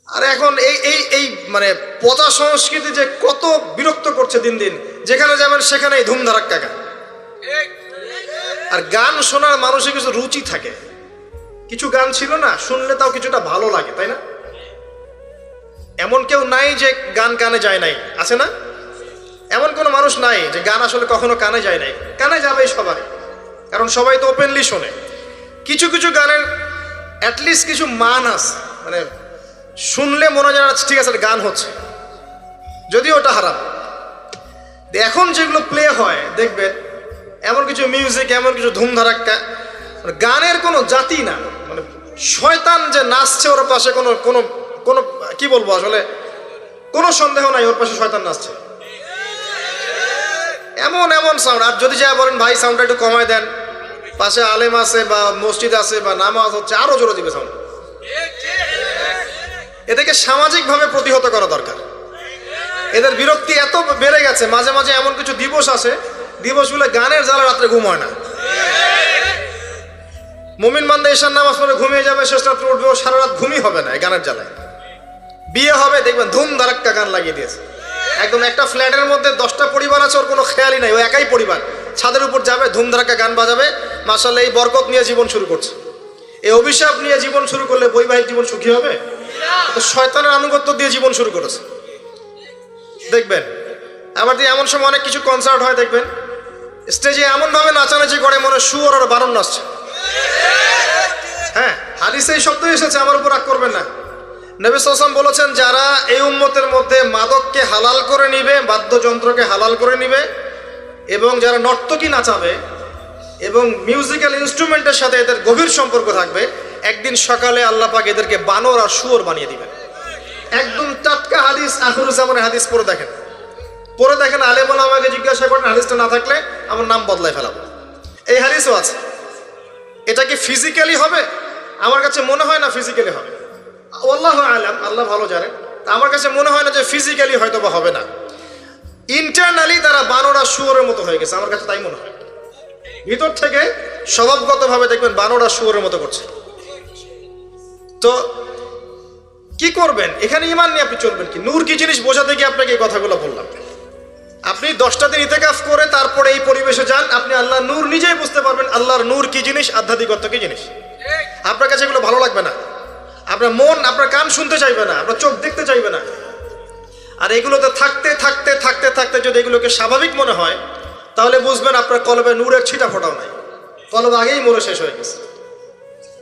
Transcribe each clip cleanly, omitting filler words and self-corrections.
আর এখন এই এই এই মানে পচা সংস্কৃতি যে কত বিরক্ত করছে দিন দিন, যেখানে যাবেন সেখানেই ধুমধারাক্কা গান। আর গান শোনার মানুষের কিছু রুচি থাকে, কিছু গান ছিল না শুনলে তাও কিছুটা ভালো লাগে, তাই না? এমন কেউ নাই যে গান কানে যায় নাই, আছে না? এমন কোনো মানুষ নাই যে গান আসলে কখনো কানে যায় নাই। কানে যাবেই সবাই, কারণ সবাই তো ওপেনলি শোনে। কিছু কিছু গানের অ্যাটলিস্ট কিছু মান আছে, মানে শুনলে মনে হয় ঠিক আছে গান হচ্ছে, যদিও ওটা হারাম। এখন যেগুলো প্লে হয় দেখবেন, এমন কিছু মিউজিক, এমন কিছু ধুমধারাক্কা, গানের কোনো জাতি না, মানে শয়তান যে নাচছে ওর পাশে কোনো কোনো কোনো কি বলবো, আসলে কোনো সন্দেহ নাই ওর পাশে শয়তান নাচছে। এমন এমন সাউন্ড, আর যদি যা বলেন ভাই সাউন্ডটা একটু কমায় দেন, পাশে আলেম আছে বা মসজিদ আছে বা নামাজ হচ্ছে, আরো জোরে দিবে সাউন্ড। এদেরকে সামাজিকভাবে প্রতিহত করা দরকার। এদের বিরক্তি এত বেড়ে গেছে, মাঝে মাঝে এমন কিছু দিবস আছে, দিবসগুলো গানের জ্বালা রাত্রে ঘুম হয় না। মুমিন বান্দা ঈশার নামাজ পড়ে ঘুমিয়ে যাবে, শেষ রাত্রে উঠবে, ও সারা রাত ঘুমই হবে না এই গানের জ্বালায়। বিয়ে হবে দেখবেন ধুম ধারাক্কা গান লাগিয়ে দিয়েছে। একদম একটা ফ্ল্যাটের মধ্যে 10টা পরিবার আছে, ওর কোনো খেয়ালই নাই, ও একাই পরিবার, ছাদের উপর যাবে ধুম ধারাক্কা গান বাজাবে, মাশাআল্লাহ এই বরকত নিয়ে জীবন শুরু করছে। এই অভিশাপ নিয়ে জীবন শুরু করলে বৈবাহিক জীবন সুখী হবে? তো শয়তানের আনুগত্য দিয়ে জীবন শুরু করেছে দেখবেন। আবার এমন সময় অনেক কিছু কনসার্ট হয় দেখবেন, স্টেজে এমনভাবে নাচানাচি করে মনে শুয়োর আর বারণ নাচছে। হ্যাঁ, হাদিসে এই শব্দ এসেছে, আমার উপর রাগ করবেন না। নবী সাল্লাল্লাহু আলাইহি ওয়াসাল্লাম বলেছেন, যারা এই উম্মতের মধ্যে মাদককে হালাল করে নিবে, বাদ্যযন্ত্রকে হালাল করে নিবে, এবং যারা নর্তকী নাচাবে এবং মিউজিক্যাল ইনস্ট্রুমেন্টের সাথে এদের গভীর সম্পর্ক থাকবে, একদিন সকালে আল্লাহ পাক এদেরকে বানর আর শুয়োর বানিয়ে দিবেন। একদম টাটকা হাদিস, আখিরুজ্জামানের হাদিস। পড়ে দেখেন, আলেম ওলামাকে জিজ্ঞাসা করেন, হাদিসটা না থাকলে আমার নাম বদলাই ফেলাবো। এই হাদিসও আছে। এটা কি ফিজিক্যালি হবে? আমার কাছে মনে হয় না ফিজিক্যালি হবে, আল্লাহু আ'লাম, আল্লাহ ভালো জানেন। আমার কাছে মনে হয় না যে ফিজিক্যালি হয়তো বা হবে না, ইন্টারনালি তারা বানর আর শুয়োরের মতো হয়ে গেছে, আমার কাছে তাই মনে হয়। ভিতর থেকে স্বভাবগতভাবে দেখবেন বানর আর শুয়োরের মতো করছে। তো কি করবেন? এখানে ঈমান নিয়ে আপনি চলবেন কি? নূর কি জিনিস বোঝাতে গিয়ে আপনাকে এই কথাগুলো বললাম। আপনি 10টা দিন ইতিকাফ করে তারপরে এই পরিবেশে যান, আপনি আল্লাহর নূর নিজেই বুঝতে পারবেন, আল্লাহর নূর কি জিনিস, আধ্যাত্মিকত্ব কি জিনিস। আপনার কাছে এগুলো ভালো লাগবে না, আপনার মন, আপনার কান শুনতে চাইবে না, আপনার চোখ দেখতে চাইবে না। আর এগুলোতে থাকতে থাকতে থাকতে থাকতে যদি এগুলোকে স্বাভাবিক মনে হয়, তাহলে বুঝবেন আপনার কলবে নূরের ছিটা ফোটাও নাই, কলব আগেই মরে শেষ হয়ে গেছে।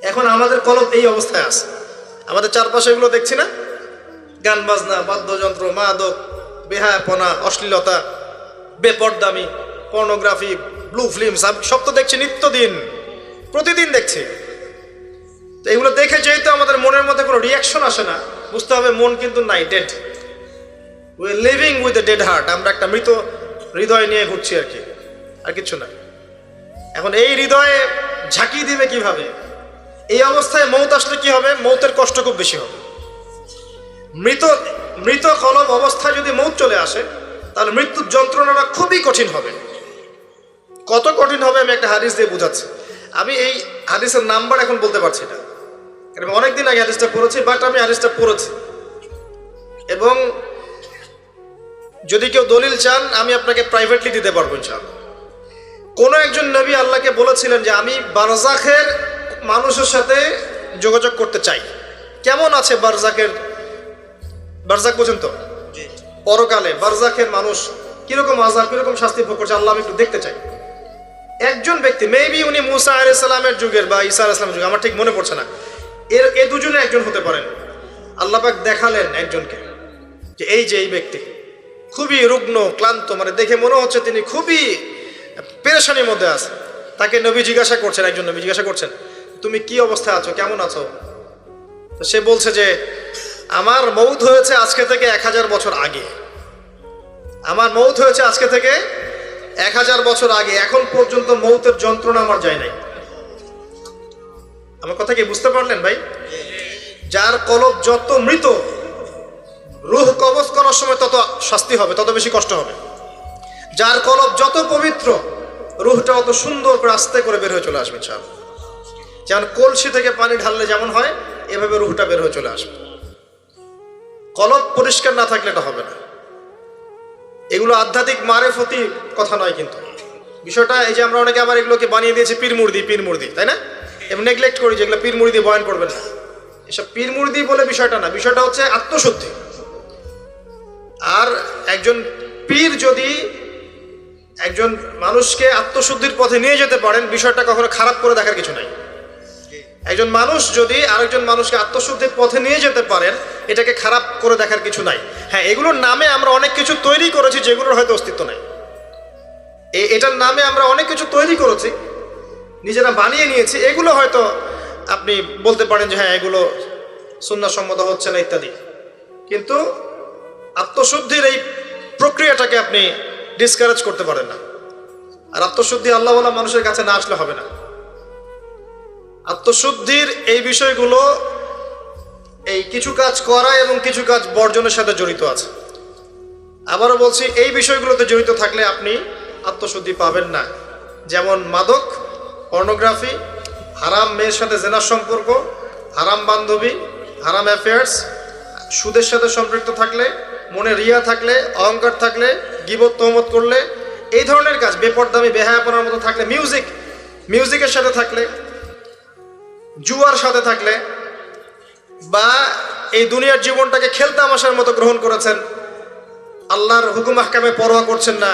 এখন আমাদের কলব এই অবস্থায় আছে। আমাদের চারপাশে এগুলো দেখছি না, গান বাজনা, বাদ্যযন্ত্র, মাদক, বেহায়াপনা, অশ্লীলতা, বেপরদামি, পর্নোগ্রাফি, ব্লু ফিল্ম, সব তো দেখছি নিত্যদিন, প্রতিদিন দেখছি। তো এগুলো দেখে যেহেতু আমাদের মনের মধ্যে কোনো রিয়াকশন আসে না, বুঝতে হবে মন কিন্তু নাই, dead. We are living with a dead heart. আমরা একটা মৃত হৃদয় নিয়ে ঘুরছি আর কি, আর কিছু না। এখন এই হৃদয়ে ঝাঁকি দিবে কিভাবে? এই অবস্থায় মৌত আসলে কি হবে? মৌতের কষ্ট খুব বেশি হবে। মৃত কলব অবস্থায় যদি মৌত চলে আসে, তাহলে মৃত্যুর যন্ত্রণাটা খুবই কঠিন হবে। কত কঠিন হবে আমি একটা হাদিস দিয়ে বুঝাচ্ছি। আমি এই হাদিসের নাম্বার এখন বলতে পারছি না, কারণ অনেকদিন আগে হাদিসটা পড়েছি, বাট আমি হাদিসটা পড়েছি। এবং যদি কেউ দলিল চান আমি আপনাকে প্রাইভেটলি দিতে পারবো ইনশাআল্লাহ। কোনো একজন নবী আল্লাহকে বলেছিলেন যে আমি বারজাখের মানুষের সাথে যোগাযোগ করতে চাই। কেমন আছে বারজাখের, বারজাখ বোঝেন তো, পরকালে বারজাখের মানুষ কিরকম আযাব, কিরকম শাস্তি ভোগ করছে, আল্লাহ আমি একটু দেখতে চাই। একজন ব্যক্তি, মেবি উনি মুসা আলাইহিস সালামের যুগের বা ঈসা আলাইহিস সালামের যুগের, আমার ঠিক মনে পড়ছে না, এ দুজনে একজন হতে পারেন। আল্লাহ পাক দেখালেন একজনকে যে এই যে এই ব্যক্তি খুবই রুগ্ন, ক্লান্ত, মানে দেখে মনে হচ্ছে তিনি খুবই পেরেশানির মধ্যে আছে। তাকে নবী জিজ্ঞাসা করছেন, একজন নবী জিজ্ঞাসা করছেন, তুমি কি অবস্থায় আছো, কেমন আছো? তো সে বলছে যে আমার মৌত হয়েছে আজকে থেকে 1000 বছর আগে, আমার মৌত হয়েছে আজকে থেকে 1000 বছর আগে, এখন পর্যন্ত মৌতের যন্ত্রণা আমার যায় নাই। আমার কথা কি বুঝতে পারলেন ভাই? যার কলব যত মৃত, রূহ কবজ করার সময় তত শাস্তি হবে, তত বেশি কষ্ট হবে। যার কলব যত পবিত্র, রূহটা অত সুন্দর করে আস্তে করে বের হয়ে চলে আসবে ইনশাআল্লাহ। যেমন কলসি থেকে পানি ঢাললে যেমন হয়, এভাবে রূহটা বের হয়ে চলে আসবে। কলব পরিষ্কার না থাকলে এটা হবে না। এগুলো আধ্যাত্মিক মারেফতি কথা নয়, কিন্তু বিষয়টা এই যে আমরা অনেকে আবার এগুলোকে বানিয়ে দিয়েছি পীর মুর্দি, তাই না? এবং নেগলেক্ট করি যেগুলো পীর মুর্দি বয়ান করবেন না, এসব পীর মুর্দি বলে বিষয়টা না। বিষয়টা হচ্ছে আত্মশুদ্ধি। আর একজন পীর যদি একজন মানুষকে আত্মশুদ্ধির পথে নিয়ে যেতে পারেন, বিষয়টা কখনো খারাপ করে দেখার কিছু নাই। একজন মানুষ যদি আরেকজন মানুষকে আত্মশুদ্ধির পথে নিয়ে যেতে পারেন, এটাকে খারাপ করে দেখার কিছু নাই। হ্যাঁ, এগুলোর নামে আমরা অনেক কিছু তৈরি করেছি যেগুলোর হয়তো অস্তিত্ব নাই। এটার নামে আমরা অনেক কিছু তৈরি করেছি, নিজেরা বানিয়ে নিয়েছি। এগুলো হয়তো আপনি বলতে পারেন যে হ্যাঁ এগুলো সুন্নাহসম্মত হচ্ছে না ইত্যাদি, কিন্তু আত্মশুদ্ধির এই প্রক্রিয়াটাকে আপনি ডিসকারেজ করতে পারেন না। আর আত্মশুদ্ধি আল্লাহওয়ালা মানুষের কাছে না আসলে হবে না। আত্মশুদ্ধির এই বিষয়গুলো এই কিছু কাজ করা এবং কিছু কাজ বর্জনের সাথে জড়িত আছে। আবারও বলছি, এই বিষয়গুলোতে জড়িত থাকলে আপনি আত্মশুদ্ধি পাবেন না। যেমন মাদক, পর্নোগ্রাফি, হারাম মেয়ের সাথে জেনার সম্পর্ক, হারাম বান্ধবী, হারাম অ্যাফেয়ার্স, সুদের সাথে সম্পৃক্ত থাকলে, মনে রিয়া থাকলে, অহংকার থাকলে, গীবত তহমত করলে, এই ধরনের কাজ, বেপরদামি বেহায়াপনার মতো থাকলে, মিউজিকের সাথে থাকলে, জুয়ার সাথে থাকলে, বা এই দুনিয়ার জীবনটাকে খেলতামাশার মতো গ্রহণ করেছেন, আল্লাহর হুকুম আহকামে পরোয়া করছেন না,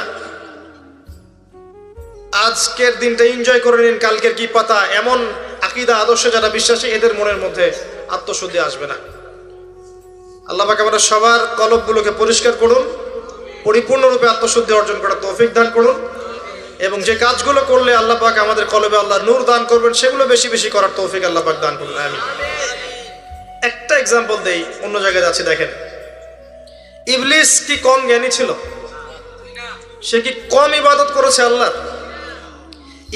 আজকের দিনটা এনজয় করে নিন, কালকের কি পাতা, এমন আকীদা আদর্শে যারা বিশ্বাসী, এদের মনের মধ্যে আত্মশুদ্ধি আসবে না। আল্লাহ পাক আমাদের সবার কলবগুলোকে পরিষ্কার করুন, পরিপূর্ণরূপে আত্মশুদ্ধি অর্জন করার তৌফিক দান করুন, এবং যে কাজগুলো করলে আল্লাহ পাক আমাদের কলবে আল্লাহ নূর দান করবেন, সেগুলো বেশি বেশি করার তৌফিক আল্লাহ পাক দান করুন। আমিন। একটা এক্সাম্পল দেই, অন্য জায়গায় যাচ্ছি। দেখেন, ইবলিস কি কম জ্ঞানী ছিল? সে কি কম ইবাদত করেছে আল্লাহ?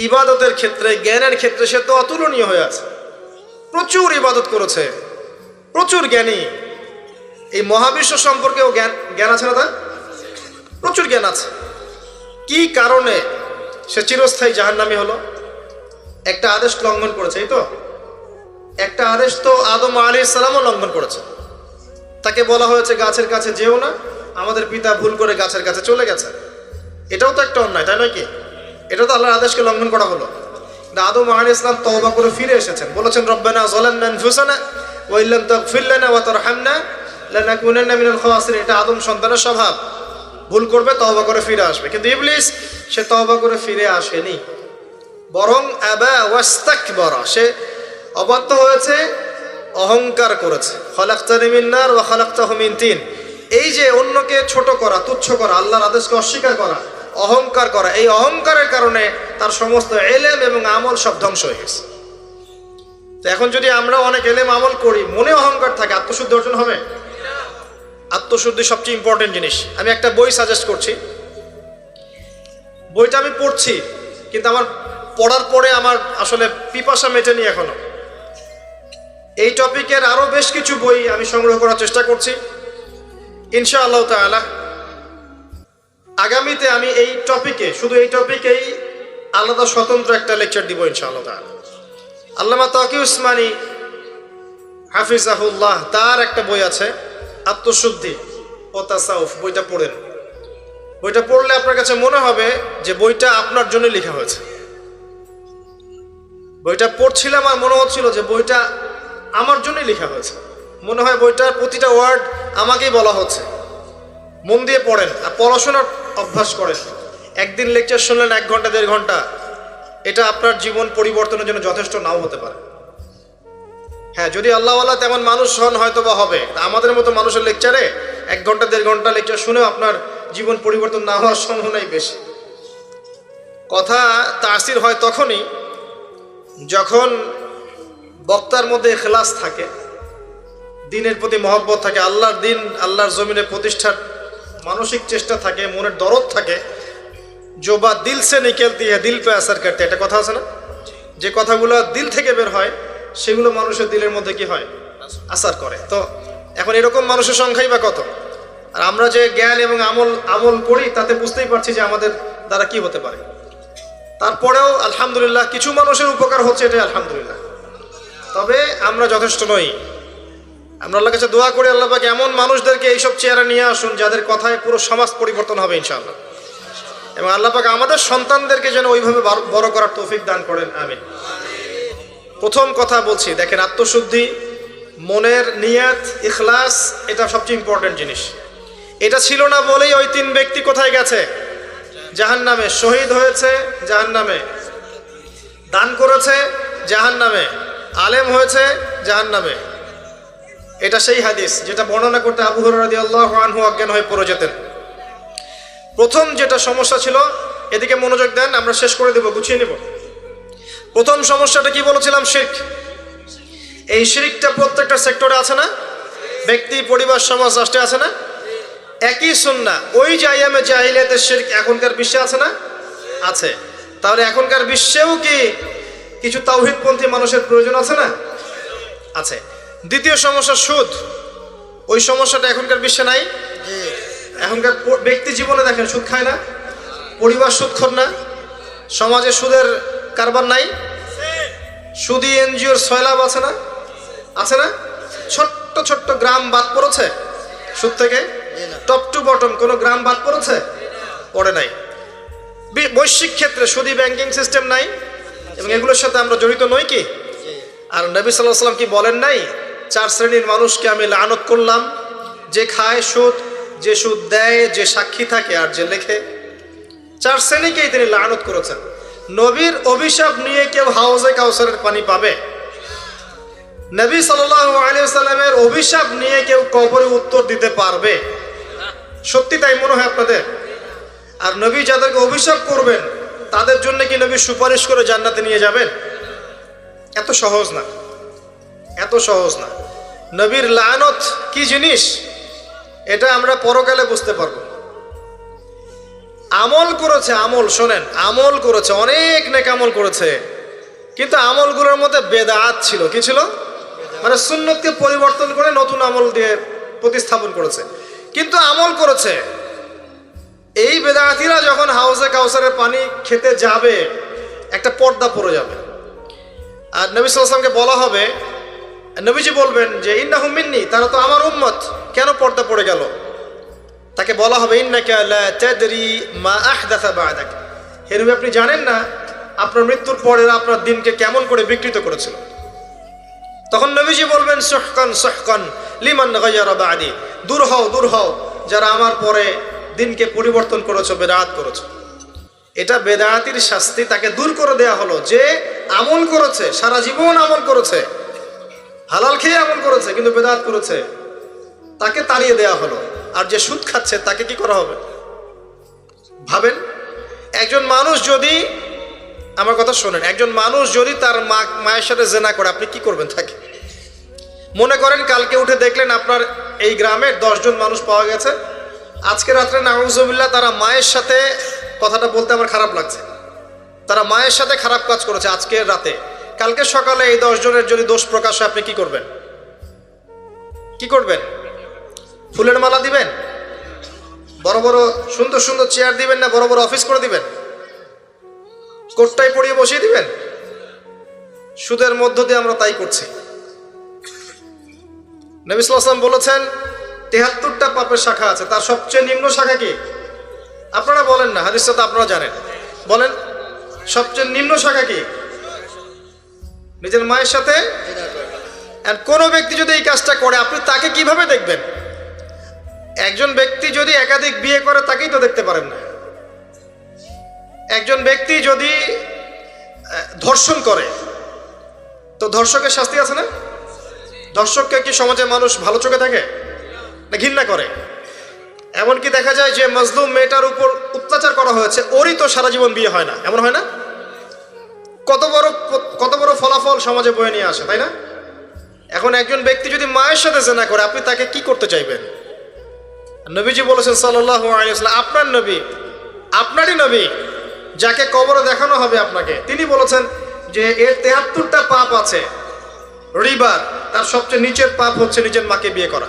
ইবাদতের ক্ষেত্রে, জ্ঞানের ক্ষেত্রে সে তো অতুলনীয় হয়ে আছে। প্রচুর ইবাদত করেছে, প্রচুর জ্ঞানী। এই মহাবিশ্ব সম্পর্কেও জ্ঞান আছে না? তার প্রচুর জ্ঞান আছে। কি কারণে সে চিরস্থায়ী জাহান্নামী হলো? একটা আদেশ লঙ্ঘন করেছে। এই তো একটা আদেশ তো আদম আলাইহিস সালামও লঙ্ঘন করেছে। তাকে বলা হয়েছে গাছের কাছে যেও না, আমাদের পিতা ভুল করে গাছের কাছে চলে গেছে। এটাও তো একটা অন্যায়, তাই নয় কি? এটা তো আল্লাহর আদেশকে লঙ্ঘন করা হলো। আদম আলাইহিস সালাম তওবা করে ফিরে এসেছেন, বলেছেন রব্বানা যালামনা আনফুসানা ওয়া ইল্লাম তাগফির লানা ওয়া তারহামনা লানাকুনান্না মিনাল খাসিরিন। এটা আদম সন্তানের স্বভাব, ভুল করবে, তওবা করে ফিরে আসবে। কিন্তু ইবলিস, সে তওবা করে ফিরে আসেনি, বরং আবা ওয়াস্তাকবারা, সে অবাধ্য হয়েছে, অহংকার করেছে। খালাকতানি মিন নার ওয়া খালাকতাহু মিন তিন। এই যে অন্যকে ছোট করা, তুচ্ছ করা, আল্লাহর আদেশকে অস্বীকার করা, অহংকার করা, এই অহংকারের কারণে তার সমস্ত এলেম এবং আমল সব ধ্বংস হয়ে গেছে। তো এখন যদি আমরা অনেক এলেম আমল করি, মনে অহংকার থাকে, আত্মশুদ্ধি অর্জন হবে? আত্মশুদ্ধি সবচেয়ে ইম্পর্টেন্ট জিনিস। আমি একটা বই সাজেস্ট করছি। বইটা আমি পড়ছি, কিন্তু আমার পড়ার পরে আমার আসলে পিপাসা মেটেনি এখনো। এই টপিকের আরো বেশ কিছু বই আমি সংগ্রহ করার চেষ্টা করছি। ইনশাআল্লাহ তাআলা আগামীতে আমি এই টপিকে, শুধু এই টপিকেই আলাদা স্বতন্ত্র একটা লেকচার দিব ইনশাআল্লাহ তাআলা। আল্লামা তাকি উসমানী হাফিজাহুল্লাহ, তার একটা বই আছে আত্মশুদ্ধি ও তাসাউফ। বইটা পড়েন। বইটা পড়লে আপনার কাছে মনে হবে যে বইটা আপনার জন্য লেখা হয়েছে। বইটা পড়ছিলাম আর মনে হচ্ছিল যে বইটা আমার জন্যই লেখা হয়েছে। মনে হয় বইটার প্রতিটা ওয়ার্ড আমাকেই বলা হচ্ছে। মন দিয়ে পড়েন আর পড়াশোনার অভ্যাস করেন। একদিন লেকচার শুনলেন 1 ঘন্টা 1.5 ঘন্টা, এটা আপনার জীবন পরিবর্তনের জন্য যথেষ্ট নাও হতে পারে। হ্যাঁ, যদি আল্লাহওয়ালা তেমন মানুষ হন হয়তো বা হবে। আমাদের মতো মানুষের লেকচারে 1 ঘন্টা 1.5 ঘন্টা লেকচার শুনেও আপনার জীবন পরিবর্তন না হওয়ার সম্ভাবনাই বেশি। কথা তাসির হয় তখনই যখন বক্তার মধ্যে ইখলাস থাকে, দিনের প্রতি মহব্বত থাকে, আল্লাহর দিন, আল্লাহর জমিনে প্রতিষ্ঠার মানসিক চেষ্টা থাকে, মনের দরদ থাকে। जो बात दिल से निकलती है दिल पे असर करती है, একটা কথা আছে না? যে কথাগুলো দিল থেকে বের হয় সেগুলো মানুষের দিলের মধ্যে কি হয়? আসার করে। তো এখন এরকম মানুষের সংখ্যাই বা কত? আর আমরা যে জ্ঞান এবং আমল করি তাতে বুঝতেই পারছি যে আমাদের দ্বারা কি হতে পারে। তারপরেও আলহামদুলিল্লাহ কিছু মানুষের উপকার হচ্ছে, এটাই আলহামদুলিল্লাহ। তবে আমরা যথেষ্ট নই। আমরা আল্লাহর কাছে দোয়া করি, আল্লাহ পাক এমন মানুষদেরকে এইসব চেয়ারে নিয়ে আসুন যাদের কথায় পুরো সমাজ পরিবর্তন হবে ইনশাআল্লাহ, এবং আল্লাহ পাক আমাদের সন্তানদেরকে যেন ওইভাবে বড় করার তৌফিক দান করেন, আমিন। প্রথম কথা বলছি, দেখেন, আত্মশুদ্ধি, মনের নিয়াত, ইখলাস, এটা সবচেয়ে ইম্পর্টেন্ট জিনিস। এটা ছিল না বলেই ওই 3 ব্যক্তি কোথায় গেছে? জাহান্নামে। শহীদ হয়েছে জাহান্নামে, দান করেছে জাহান্নামে, আলেম হয়েছে জাহান্নামে। এটা সেই হাদিস যেটা বর্ণনা করতে আবু হুরায়রা রাদিয়াল্লাহু আনহু অজ্ঞান হয়ে পড়ে যেতেন। প্রথম যেটা সমস্যা ছিল, এদিকে মনোযোগ দেন, আমরা শেষ করে দেব, গুছিয়ে নেব। প্রথম সমস্যাটা কি বলেছিলাম? শিরক। এই শিরকটা প্রত্যেকটা সেক্টরে আছে না? ব্যক্তি, পরিবার, সমাজ, রাষ্ট্রে আছে না? একই সুন্নাহ। ওই যে আইয়ামে জাহিলিয়াতের শিরক এখনকার বিশ্বে আছে না? আছে। তাহলে এখনকার বিশ্বেও কি কিছু তাওহীদপন্থী মানুষের প্রয়োজন আছে না? আছে। দ্বিতীয় সমস্যা সুদ। ওই সমস্যাটা এখনকার বিশ্বে নাই? এখনকার ব্যক্তি জীবনে দেখেন সুদ খায় না, পরিবার সুদখোর না, সমাজে সুদের কারবার নাই, সুদী এনজিওর সয়লাভ আছে না? আছে না? ছোট্ট ছোট্ট গ্রাম বাদ পড়েছে সুদ থেকে? টপ টু বটম কোনো গ্রাম বাদ পড়েছে? পড়ে নাই। বৈশ্বিক ক্ষেত্রে সুদী ব্যাংকিং সিস্টেম নাই, এবং এগুলোর সাথে আমরা জড়িত নই কি? আর নবী সাল্লাল্লাহু আলাইহি ওয়াসাল্লাম কি বলেন নাই, 4 শ্রেণীর মানুষকে আমি লানত করলাম, যে খায় সুদ, যে সুদ দেয়, যে সাক্ষী থাকে, আর যে লেখে। 4 শ্রেণীকেই তিনি লানত করেছেন। নবীর অভিশাপ নিয়ে কেউ হাউজে কাউসারের পানি পাবে? নবী সাল্লাল্লাহু আলাইহি ওয়াসাল্লামের অভিশাপ নিয়ে কেউ কবরে উত্তর দিতে পারবে? সত্যি তাই মনে হয় আপনাদের? আর নবী যাদেরকে অভিশাপ করবেন তাদের জন্য কি নবী সুপারিশ করে জান্নাতে নিয়ে যাবেন? এত সহজ না, এত সহজ না। নবীর লানত কি জিনিস এটা আমরা পরকালে বুঝতে পারবো। আমল করেছে, আমল শোনেন, আমল করেছে, অনেক নেক আমল করেছে, কিন্তু আমলগুলোর মধ্যে বেদাত ছিল। কি ছিল? মানে সুন্নতকে পরিবর্তন করে নতুন আমল দিয়ে প্রতিস্থাপন করেছে, কিন্তু আমল করেছে। এই বেদাতিরা যখন হাউজে কাউসারের পানি খেতে যাবে, একটা পর্দা পড়ে যাবে, আর নবী সাল্লাল্লাহু আলাইহি ওয়াসাল্লামকে বলা হবে, নবীজি বলবেন যে ইন্নাহুম মিন্নি, তারা তো আমার উম্মত, কেন পর্দা পড়ে গেল? তাকে বলা হবে ইন্নাকা লা তাদরি মা আহদাসা বা'দাক, হে নবী আপনি জানেন না আপনার মৃত্যুর পরে আপনার দিনকে কেমন করে বিকৃত করেছিল। তখন নবীজি বলবেন সুহকান সুহকান লিমান গায়্যারা বা'দি, দূর হও, দূর হও, যারা আমার পরে দিনকে পরিবর্তন করেছো, বেদাত করেছো। এটা বেদাতির শাস্তি, তাকে দূর করে দেয়া হলো। যে আমল করেছে, সারা জীবন আমল করেছে, হালাল খেয়ে আমল করেছে, কিন্তু বেদাত করেছে, তাকে তাড়িয়ে দেয়া হলো। আর যে সুদ খাচ্ছে তাকে কি করা হবে? ভাবেন, একজন মানুষ যদি, আমার কথা শোনেন, একজন মানুষ যদি তার মায়ের সাথে জেনা করে, আপনি কি করবেন তাকে? মনে করেন কালকে উঠে দেখলেন আপনার এই গ্রামের 10 জন মানুষ পাওয়া গেছে, আজকে রাত্রে নাউজুবিল্লাহ তারা মায়ের সাথে, কথাটা বলতে আমার খারাপ লাগছে, তারা মায়ের সাথে খারাপ কাজ করেছে আজকে রাতে। কালকে সকালে এই 10 জনের যদি দোষ প্রকাশ হয়, আপনি কি করবেন? কি করবেন? ফুলের মালা দিবেন? বড় বড় সুন্দর সুন্দর চেয়ার দিবেন, না বড় বড় অফিস করে দিবেন? কোটটাই পরিয়ে বসিয়ে দিবেন? সুদের মধ্য দিয়ে আমরা তাই করছি। নবী সাল্লাল্লাহু আলাইহি ওয়াসাল্লাম বলেছেন 73টা পাপের শাখা আছে, তার সবচেয়ে নিম্ন শাখা কি? আপনারা বলেন না, হাদিসটা তো আপনারা জানেন, বলেন সবচেয়ে নিম্ন শাখা কি? নিজের মায়ের সাথে। কোনো ব্যক্তি যদি এই কাজটা করে, আপনি তাকে কিভাবে দেখবেন? একজন ব্যক্তি যদি একাধিক বিয়ে করে, তাকেই তো দেখতে পারেন না। একজন ব্যক্তি যদি ধর্ষণ করে, তো ধর্ষকের শাস্তি আছে না? ধর্ষককে কি সমাজে মানুষ ভালো চোখে থাকে না ঘৃণা করে? এমনকি দেখা যায় যে মজলুম মেয়েটার উপর অত্যাচার করা হয়েছে, ওরই তো সারা জীবন বিয়ে হয় না, এমন হয় না? কত বড় ফলাফল সমাজে বয়ে নিয়ে আসে, তাই না? এখন একজন ব্যক্তি যদি মায়ের সাথে জেনা করে, আপনি তাকে কি করতে চাইবেন? নবীজি বলেছেন সাল্লাল্লাহু আলাইহি ওয়াসাল্লাম, আপনার নবী, আপনারই নবী, যাকে কবরে দেখানো হবে আপনাকে, তিনি বলেছেন যে এর 73টা পাপ আছে। রিবা, তার সবচেয়ে নিচের পাপ হচ্ছে নিজের মাকে বিয়ে করা।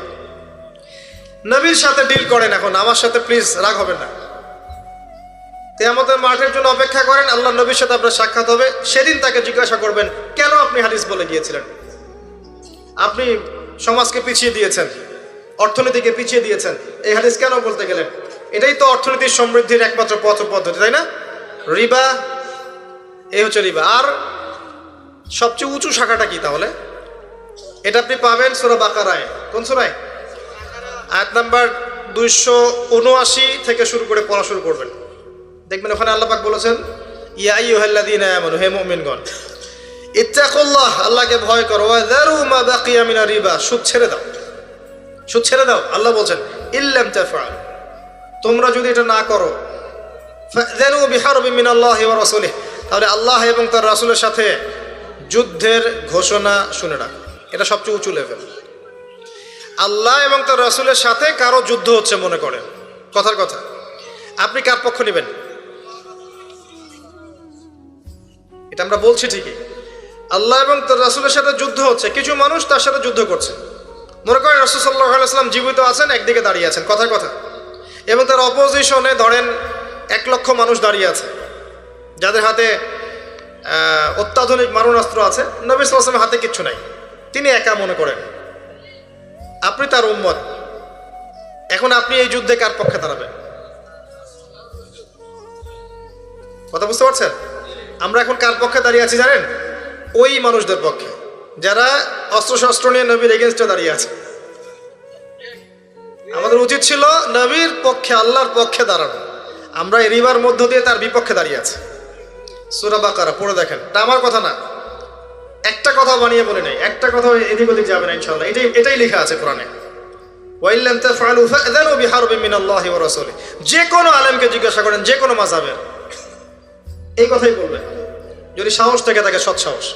নবীর সাথে ডিল করেন, এখন আমার সাথে প্লিজ রাগ হবেন না। কিয়ামতের মাঠের জন্য অপেক্ষা করেন, আল্লাহ নবীর সাথে আপনার সাক্ষাৎ হবে, সেদিন তাকে জিজ্ঞাসা করবেন কেন আপনি হাদিস বলে গিয়েছিলেন। আপনি সমাজকে পিছিয়ে দিয়েছেন, অর্থনীতিকে পিছিয়ে দিয়েছেন। এই হাদিস কেন বলতে গেলেন? এটাই তো অর্থনীতির সমৃদ্ধির একমাত্র পথ পদ্ধতি, তাই না? রিবা, এই হচ্ছে রিবা। আর সবচেয়ে উঁচু শাখাটা কি তাহলে? এটা আপনি পাবেন সূরা বাকারায়। কোন সূরায়? আয়াত নাম্বার 279 থেকে শুরু করে পড়া শুরু করবেন, দেখবেন ওখানে আল্লাহ পাক বলেছেন, ইয়া আইয়ুহাল্লাযীনা আমানু, হে মুমিনগণ, ইত্তাকুল্লাহ, আল্লাহকে ভয় করো, ওয়া যারু মা বাকিয়া মিনার রিবা, সুদ ছেড়ে দাও, সুদ ছেড়ে দাও। আল্লাহ বলছেন ইল্লাম তাফআল, তোমরা যদি এটা না করো, ফাযানু বিহারবিন মিনাল্লাহি ওয়া রাসূলিহি, তাহলে আল্লাহ এবং তার রাসূলের সাথে যুদ্ধের ঘোষণা শুনে রাখো। এটা সবচেয়ে উঁচু লেভেল। আল্লাহ এবং তার রাসূলের সাথে কারো যুদ্ধ হচ্ছে মনে করেন, কথার কথা, আপনি কার পক্ষ নেবেন? এটা আমরা বলছি ঠিকই, আল্লাহ এবং তার রাসূলের সাথে যুদ্ধ হচ্ছে, কিছু মানুষ তার সাথে যুদ্ধ করছে। মনে করেন রাসূল সাল্লাল্লাহু আলাইহি ওয়াসাল্লাম জীবিত আছেন, একদিকে দাঁড়িয়ে আছেন, কথার কথা, এবং তার অপোজিশনে ধরেন 1 লক্ষ মানুষ দাঁড়িয়ে আছে, যাদের হাতে অত্যাধুনিক মারণাস্ত্র আছে, নবী সাল্লাল্লাহু আলাইহি ওয়াসাল্লামের হাতে কিচ্ছু নাই, তিনি একা মনে করেন, আপনি তার উম্মত। এখন আপনি এই যুদ্ধে কার পক্ষে দাঁড়াবেন? কথা বুঝতে পারছেন? আমরা এখন কার পক্ষে দাঁড়িয়ে আছি জানেন? ওই মানুষদের পক্ষে যারা অস্ত্রশস্ত্র নিয়ে নবীর এগেনস্টে দাঁড়িয়ে আছে। আমাদের উচিত ছিল নবীর পক্ষে, আল্লাহর পক্ষে দাঁড়ানো। আমরা এই রিবার মধ্য দিয়ে তার বিপক্ষে দাঁড়িয়ে আছি। সূরা বাকারা পড়ে দেখেন, এটা আমার কথা না, একটা কথা বানিয়ে বলে নেই, একটা কথা এদিক ওদিক যাবে না ইনশাআল্লাহ। এটাই লেখা আছে কোরআনে, ওয়াইল্লাম তাফআলু ফাযানু বিহারবিন মিনাল্লাহি ওয়া রাসূলিহি। যে কোনো আলেমকে জিজ্ঞাসা করেন, যে কোনো মাযহাবের, এই কথাই বলবেন, যদি সাহস থেকে থাকে, সৎ সাহস।